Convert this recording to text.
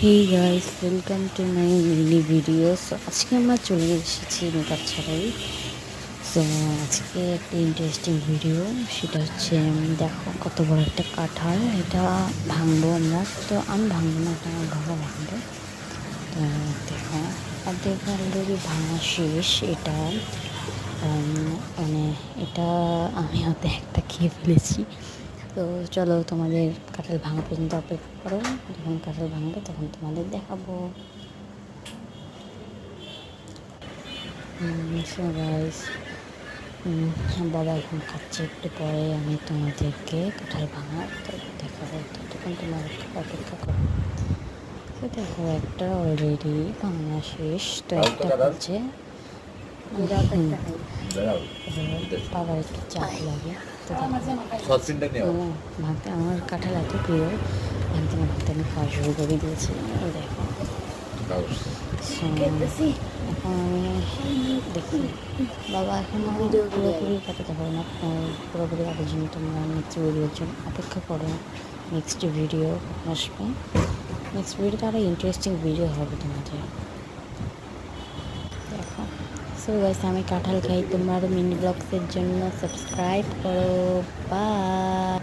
Hey guys, welcome to my mini video. So আজকে আমরা চলে এসেছি মেকআপ ছাড়াই। সো আজকে একটা ইন্টারেস্টিং ভিডিও, সেটা হচ্ছে দেখো কত বড় একটা কাঁঠাল। এটা ভাঙবো আমরা, তো আমি ভাঙবো না, এটা আমার বাবা ভাঙবে। তো দেখো অর্ধেক অলরেডি ভাঙা শেষ। এটা মানে এটা আমি হয়তো একটা খেয়ে ফেলেছি। তো চলো, তোমাদের কাঁঠাল ভাঙা পর্যন্ত অপেক্ষা করো। যখন কাঁঠাল ভাঙবে তখন তোমাদের দেখাবো। সো গাইস, বাবা এখন খাচ্ছে, একটু পরে আমি তোমাদেরকে কাঁঠাল ভাঙা তো দেখাবো। ততক্ষণ তোমার অপেক্ষা করো। তো দেখো একটা অলরেডি ভাঙা শেষ, তো একটা হচ্ছে বাবার একটু চাপ লাগে। তো ভাঙতে আমার কাঁঠাল এত প্রিয়, ভাঙতে না ভাঙতে আমি খাওয়া শুরু করে দিয়েছি। দেখো এখন আমি দেখি বাবা এখন পুরোপুরি কাটাতে পারে না, পুরোপুরি কাটার জন্য তোমরা নেক্সট ভিডিওর জন্য অপেক্ষা করো। নেক্সট ভিডিও আসবে, নেক্সট ভিডিওতে আরও ইন্টারেস্টিং ভিডিও হবে তোমাদের। দেখো সো গাইস, আমি কাঁঠাল খাই, তোমরা আরও মিনি ব্লগসের জন্য সাবস্ক্রাইব করো। বাই।